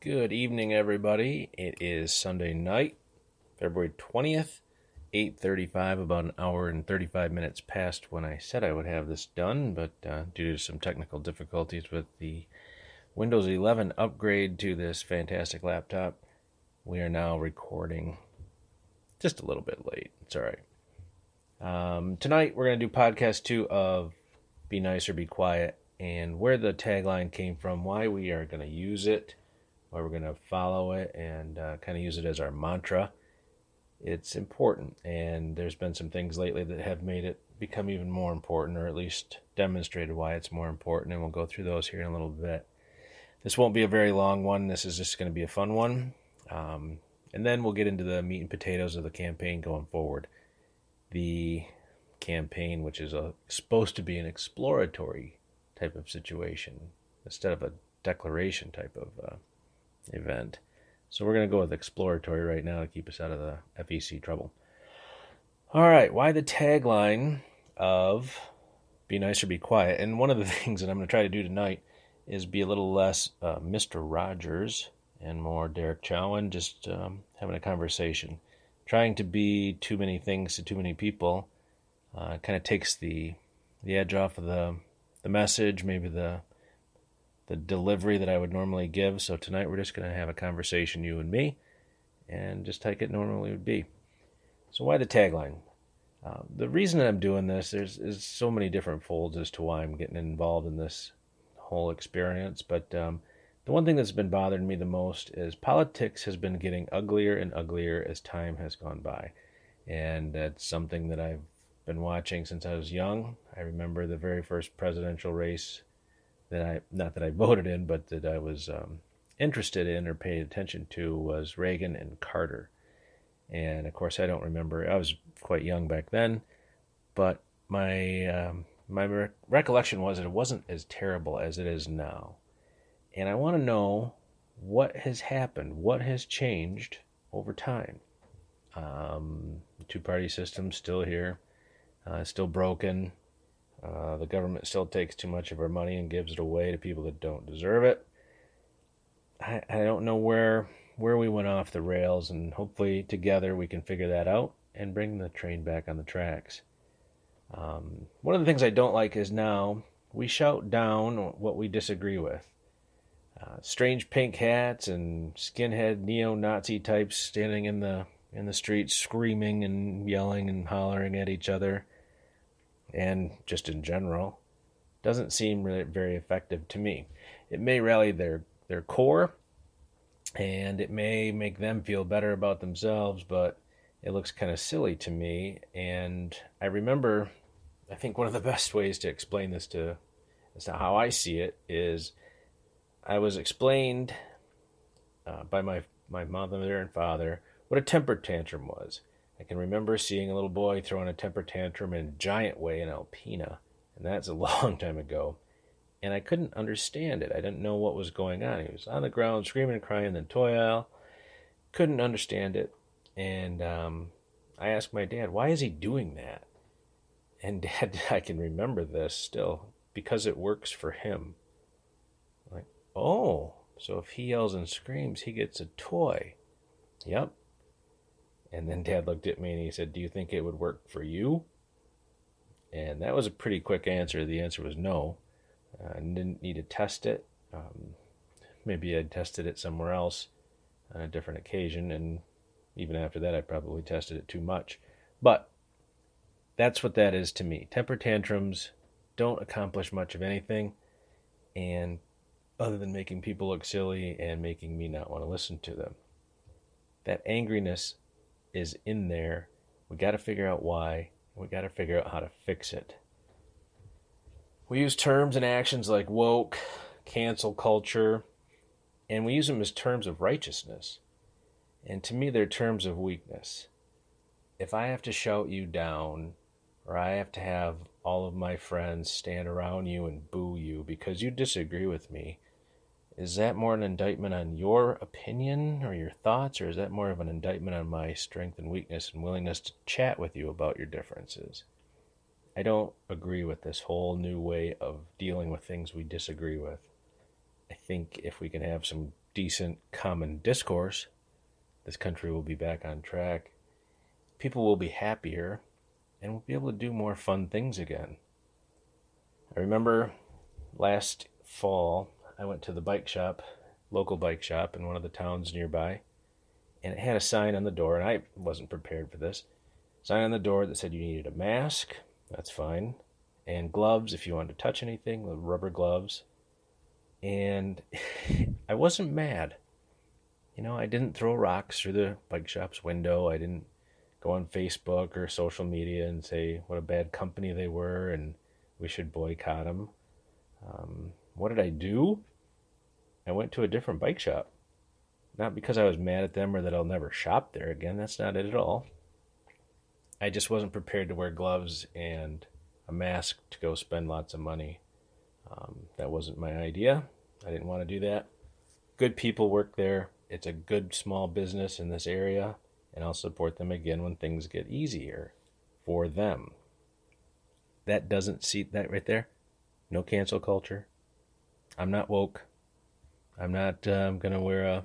Good evening, everybody. It is Sunday night, February 20th, 8:35, about an hour and 35 minutes past when I said I would have this done, but due to some technical difficulties with the Windows 11 upgrade to this fantastic laptop, we are now recording just a little bit late. It's all right. Tonight, we're going to do podcast 2 of Be Nice or Be Quiet, and where the tagline came from, why we are going to use it, why we're going to follow it, and kind of use it as our mantra. It's important, and there's been some things lately that have made it become even more important, or at least demonstrated why it's more important, and we'll go through those here in a little bit. This won't be a very long one. This is just going to be a fun one. And then we'll get into the meat and potatoes of the campaign going forward. The campaign, which is supposed to be an exploratory type of situation instead of a declaration type of event. So we're going to go with exploratory right now to keep us out of the FEC trouble. All right, why the tagline of Be Nice or Be Quiet? And one of the things that I'm going to try to do tonight is be a little less Mr. Rogers and more Derek Chowen, just having a conversation. Trying to be too many things to too many people kind of takes the edge off of the message, maybe the delivery that I would normally give. So tonight we're just going to have a conversation, you and me, and just like it normally would be. So why the tagline? The reason that I'm doing this, there's so many different folds as to why I'm getting involved in this whole experience. But the one thing that's been bothering me the most is politics has been getting uglier and uglier as time has gone by. And that's something that I've been watching since I was young. I remember the very first presidential race not that I voted in, but that I was interested in or paid attention to was Reagan and Carter. And of course, I don't remember. I was quite young back then, but my recollection was that it wasn't as terrible as it is now. And I want to know what has happened, what has changed over time. The two-party system's still here, still broken. The government still takes too much of our money and gives it away to people that don't deserve it. I don't know where we went off the rails, and hopefully together we can figure that out and bring the train back on the tracks. One of the things I don't like is now we shout down what we disagree with. Strange pink hats and skinhead neo-Nazi types standing in the streets screaming and yelling and hollering at each other. And just in general, doesn't seem really very effective to me. It may rally their core, and it may make them feel better about themselves, but it looks kind of silly to me. And I remember, I think one of the best ways to explain this as to how I see it is I was explained by my mother and father what a temper tantrum was. I can remember seeing a little boy throwing a temper tantrum in a giant way in Alpena, and that's a long time ago. And I couldn't understand it. I didn't know what was going on. He was on the ground screaming and crying in the toy aisle. Couldn't understand it. And I asked my dad, why is he doing that? And Dad, I can remember this still, because it works for him. Like, oh, so if he yells and screams, he gets a toy. Yep. And then Dad looked at me and he said, do you think it would work for you? And that was a pretty quick answer. The answer was no. I didn't need to test it. Maybe I'd tested it somewhere else on a different occasion. And even after that, I probably tested it too much. But that's what that is to me. Temper tantrums don't accomplish much of anything. And other than making people look silly and making me not want to listen to them. That angriness is in there. We got to figure out why. We got to figure out how to fix it. We use terms and actions like woke, cancel culture, and we use them as terms of righteousness. And to me, they're terms of weakness. If I have to shout you down, or I have to have all of my friends stand around you and boo you because you disagree with me, is that more an indictment on your opinion or your thoughts, or is that more of an indictment on my strength and weakness and willingness to chat with you about your differences? I don't agree with this whole new way of dealing with things we disagree with. I think if we can have some decent common discourse, this country will be back on track. People will be happier, and we'll be able to do more fun things again. I remember last fall, I went to the bike shop, local bike shop in one of the towns nearby, and it had a sign on the door, and I wasn't prepared for this. Sign on the door that said you needed a mask, that's fine, and gloves if you wanted to touch anything, the rubber gloves. And I wasn't mad. I didn't throw rocks through the bike shop's window. I didn't go on Facebook or social media and say what a bad company they were and we should boycott them. What did I do? I went to a different bike shop. Not because I was mad at them or that I'll never shop there again. That's not it at all. I just wasn't prepared to wear gloves and a mask to go spend lots of money. That wasn't my idea. I didn't want to do that. Good people work there. It's a good small business in this area, and I'll support them again when things get easier for them. That doesn't see that right there? No cancel culture. I'm not woke. I'm not going to wear a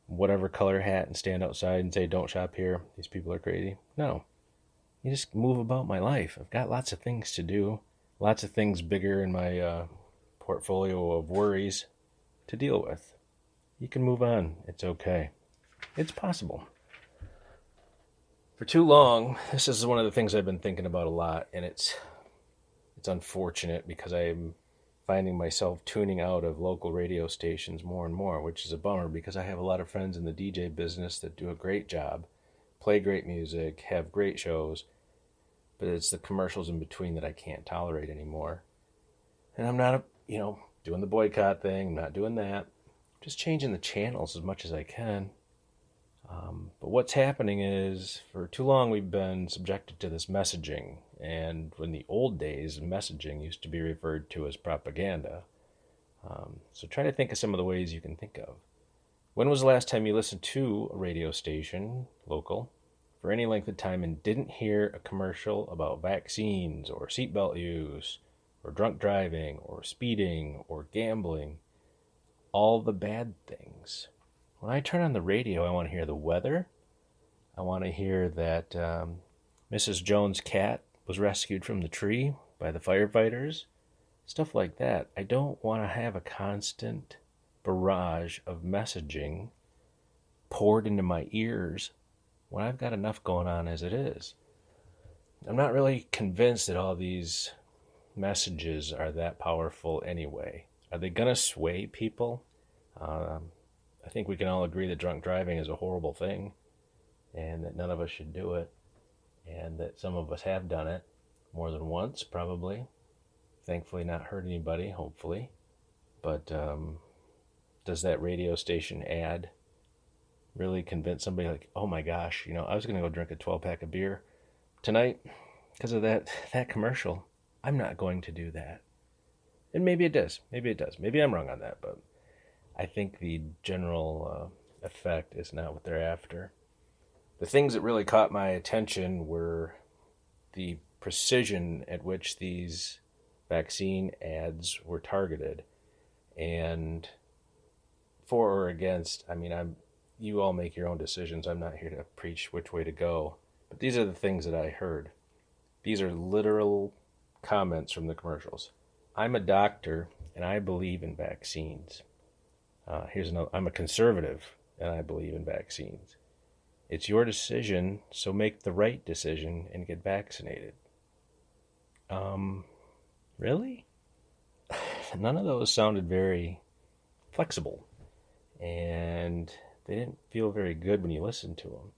whatever color hat and stand outside and say, don't shop here. These people are crazy. No. You just move about my life. I've got lots of things to do. Lots of things bigger in my portfolio of worries to deal with. You can move on. It's okay. It's possible. For too long, this is one of the things I've been thinking about a lot, and it's unfortunate because I'm finding myself tuning out of local radio stations more and more, which is a bummer because I have a lot of friends in the DJ business that do a great job, play great music, have great shows, but it's the commercials in between that I can't tolerate anymore. And I'm not, doing the boycott thing. I'm not doing that. Just changing the channels as much as I can. But what's happening is, for too long we've been subjected to this messaging. And in the old days, messaging used to be referred to as propaganda. So try to think of some of the ways you can think of. When was the last time you listened to a radio station, local, for any length of time and didn't hear a commercial about vaccines or seatbelt use or drunk driving or speeding or gambling? All the bad things. When I turn on the radio, I want to hear the weather. I want to hear that Mrs. Jones' cat was rescued from the tree by the firefighters. Stuff like that. I don't want to have a constant barrage of messaging poured into my ears when I've got enough going on as it is. I'm not really convinced that all these messages are that powerful anyway. Are they going to sway people? I think we can all agree that drunk driving is a horrible thing and that none of us should do it, and that some of us have done it more than once, probably. Thankfully not hurt anybody, hopefully. But does that radio station ad really convince somebody like, oh my gosh, I was going to go drink a 12-pack of beer tonight because of that commercial. I'm not going to do that. And maybe it does. Maybe I'm wrong on that, but I think the general effect is not what they're after. The things that really caught my attention were the precision at which these vaccine ads were targeted. And for or against, you all make your own decisions. I'm not here to preach which way to go. But these are the things that I heard. These are literal comments from the commercials. I'm a doctor, and I believe in vaccines. Here's another. I'm a conservative, and I believe in vaccines. It's your decision, so make the right decision and get vaccinated. Really? None of those sounded very flexible, and they didn't feel very good when you listened to them.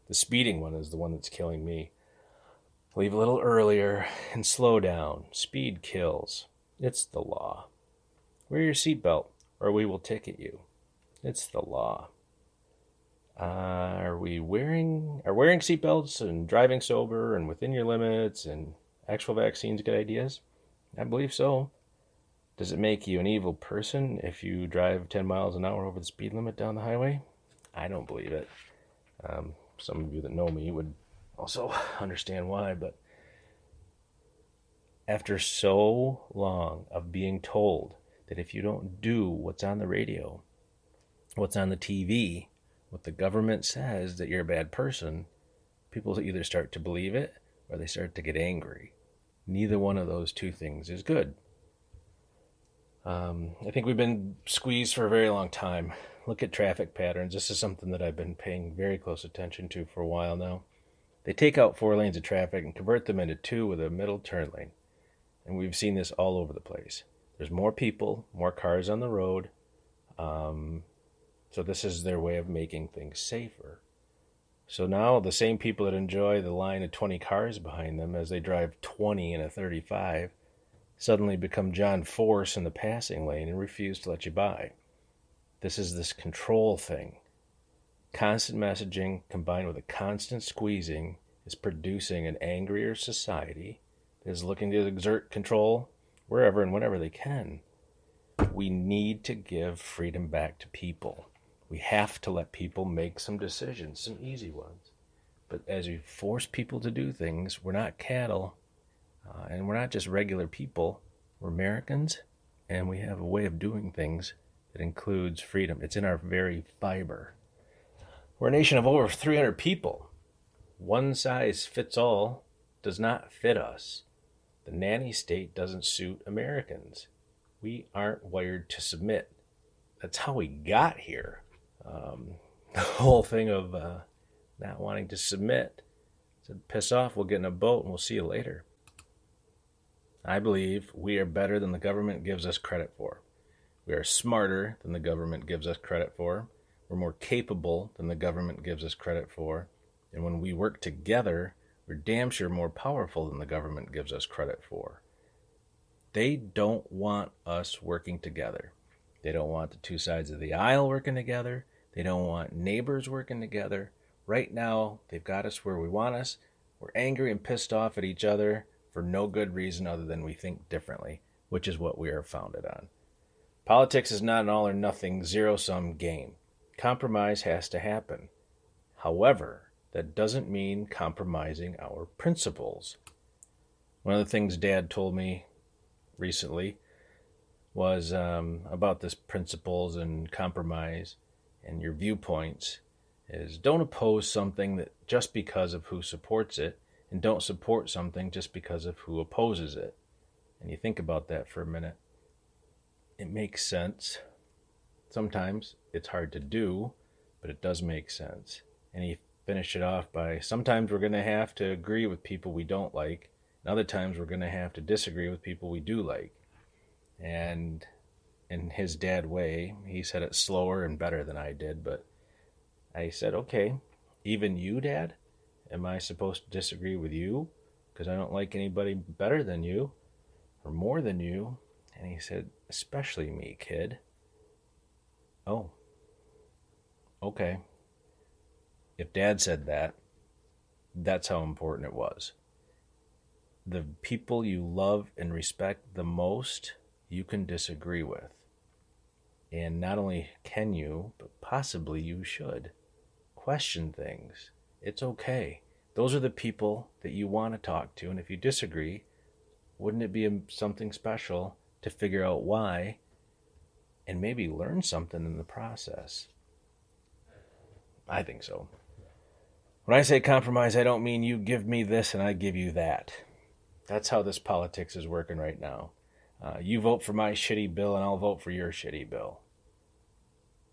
The speeding one is the one that's killing me. Leave a little earlier and slow down. Speed kills. It's the law. Wear your seatbelt, or we will ticket you. It's the law. Are wearing seatbelts and driving sober and within your limits and actual vaccines good ideas? I believe so. Does it make you an evil person if you drive 10 miles an hour over the speed limit down the highway? I don't believe it. Some of you that know me would also understand why, but after so long of being told that if you don't do what's on the radio, what's on the TV, what the government says that you're a bad person, people either start to believe it or they start to get angry. Neither one of those two things is good. I think we've been squeezed for a very long time. Look at traffic patterns. This is something that I've been paying very close attention to for a while now. They take out 4 lanes of traffic and convert them into 2 with a middle turn lane. And we've seen this all over the place. There's more people, more cars on the road. So this is their way of making things safer. So now the same people that enjoy the line of 20 cars behind them as they drive 20 in a 35 suddenly become John Force in the passing lane and refuse to let you by. This is this control thing. Constant messaging combined with a constant squeezing is producing an angrier society that is looking to exert control wherever and whenever they can. We need to give freedom back to people. We have to let people make some decisions, some easy ones. But as we force people to do things, we're not cattle, and we're not just regular people. We're Americans, and we have a way of doing things that includes freedom. It's in our very fiber. We're a nation of over 300 people. One size fits all does not fit us. The nanny state doesn't suit Americans. We aren't wired to submit. That's how we got here. The whole thing of not wanting to submit. Said, piss off, we'll get in a boat and we'll see you later. I believe we are better than the government gives us credit for. We are smarter than the government gives us credit for. We're more capable than the government gives us credit for. And when we work together, we're damn sure more powerful than the government gives us credit for. They don't want us working together. They don't want the two sides of the aisle working together. They don't want neighbors working together. Right now, they've got us where we want us. We're angry and pissed off at each other for no good reason other than we think differently, which is what we are founded on. Politics is not an all or nothing zero-sum game. Compromise has to happen. However, that doesn't mean compromising our principles. One of the things Dad told me recently was about this principles and compromise and your viewpoints is don't oppose something that just because of who supports it, and don't support something just because of who opposes it. And you think about that for a minute. It makes sense. Sometimes it's hard to do, but it does make sense. And he finished it off by, sometimes we're going to have to agree with people we don't like, and other times we're going to have to disagree with people we do like. And in his dad way, he said it slower and better than I did, but I said, okay, even you, Dad? Am I supposed to disagree with you because I don't like anybody better than you or more than you? And he said, especially me, kid. Oh, okay. If Dad said that, that's how important it was. The people you love and respect the most, you can disagree with. And not only can you, but possibly you should. Question things. It's okay. Those are the people that you want to talk to. And if you disagree, wouldn't it be something special to figure out why and maybe learn something in the process? I think so. When I say compromise, I don't mean you give me this and I give you that. That's how this politics is working right now. You vote for my shitty bill and I'll vote for your shitty bill.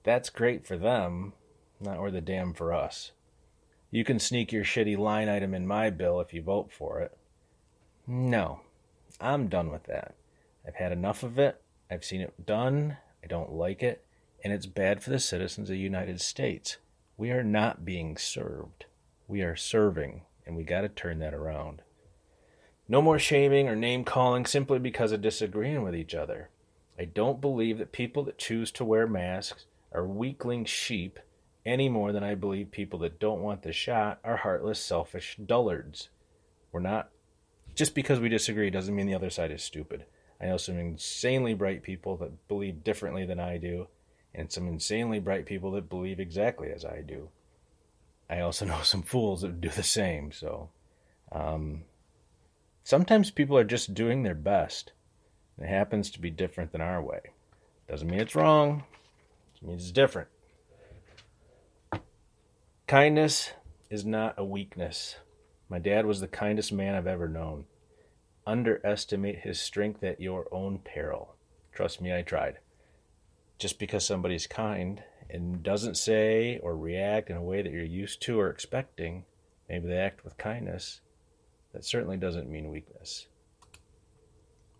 That's great for them, not worth a damn for us. You can sneak your shitty line item in my bill if you vote for it. No, I'm done with that. I've had enough of it. I've seen it done. I don't like it. And it's bad for the citizens of the United States. We are not being served. We are serving, and we got to turn that around. No more shaming or name calling simply because of disagreeing with each other. I don't believe that people that choose to wear masks are weakling sheep any more than I believe people that don't want the shot are heartless, selfish dullards. We're not. Just because we disagree doesn't mean the other side is stupid. I know some insanely bright people that believe differently than I do, and some insanely bright people that believe exactly as I do. I also know some fools that do the same, so sometimes people are just doing their best. It happens to be different than our way. Doesn't mean it's wrong. It means it's different. Kindness is not a weakness. My dad was the kindest man I've ever known. Underestimate his strength at your own peril. Trust me, I tried. Just because somebody's kind and doesn't say or react in a way that you're used to or expecting, maybe they act with kindness, that certainly doesn't mean weakness.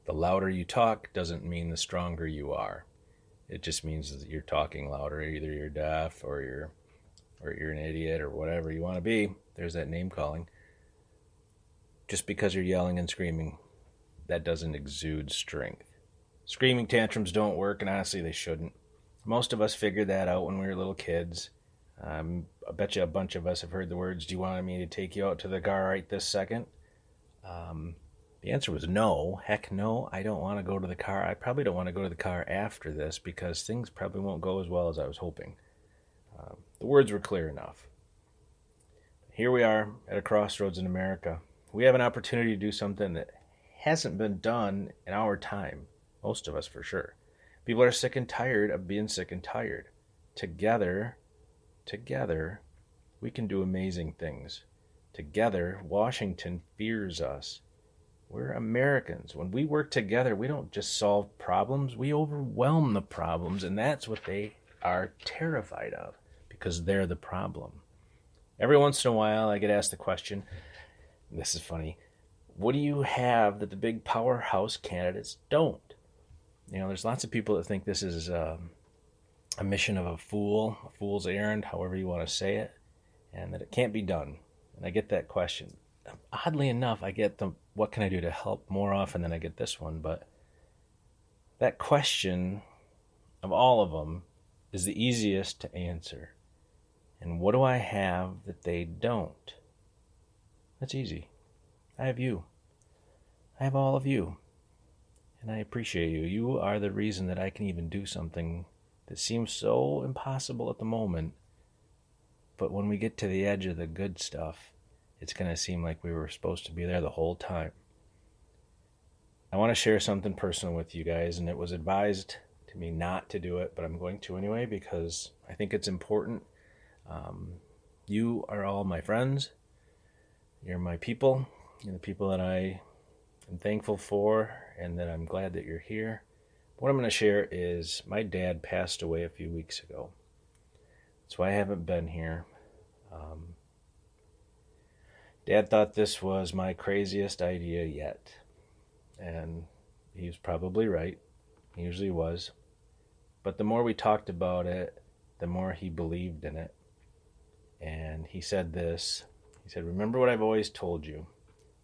The louder you talk doesn't mean the stronger you are. It just means that you're talking louder. Either you're deaf or you're an idiot or whatever you want to be. There's that name calling. Just because you're yelling and screaming, that doesn't exude strength. Screaming tantrums don't work, and honestly, they shouldn't. Most of us figured that out when we were little kids. I bet you a bunch of us have heard the words, "Do you want me to take you out to the car right this second?" The answer was no. Heck no, I don't want to go to the car. I probably don't want to go to the car after this because things probably won't go as well as I was hoping. The words were clear enough. Here we are at a crossroads in America. We have an opportunity to do something that hasn't been done in our time. Most of us, for sure. People are sick and tired of being sick and tired. Together, we can do amazing things. Together, Washington fears us. We're Americans. When we work together, we don't just solve problems, we overwhelm the problems, and that's what they are terrified of, because they're the problem. Every once in a while, I get asked the question, this is funny, what do you have that the big powerhouse candidates don't? There's lots of people that think this is a mission of a fool's errand, however you want to say it, and that it can't be done. And I get that question. Oddly enough, I get the what can I do to help more often than I get this one, but that question of all of them is the easiest to answer. And what do I have that they don't? That's easy. I have you. I have all of you. And I appreciate you. You are the reason that I can even do something that seems so impossible at the moment. But when we get to the edge of the good stuff, it's going to seem like we were supposed to be there the whole time. I want to share something personal with you guys, and it was advised to me not to do it, but I'm going to anyway because I think it's important. You are all my friends. You're my people. You're the people that I am thankful for and that I'm glad that you're here. What I'm going to share is my dad passed away a few weeks ago. That's why I haven't been here. Dad thought this was my craziest idea yet. And he was probably right. He usually was. But the more we talked about it, the more he believed in it. And he said this. He said, remember what I've always told you.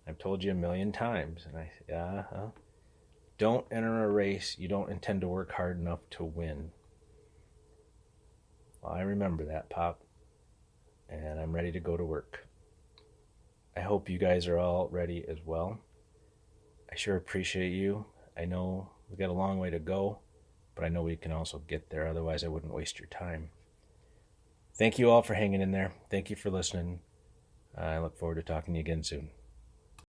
I've told you a million times. And I said, don't enter a race you don't intend to work hard enough to win. Well, I remember that, Pop. And I'm ready to go to work. I hope you guys are all ready as well. I sure appreciate you. I know we've got a long way to go, but I know we can also get there. Otherwise, I wouldn't waste your time. Thank you all for hanging in there. Thank you for listening. I look forward to talking to you again soon.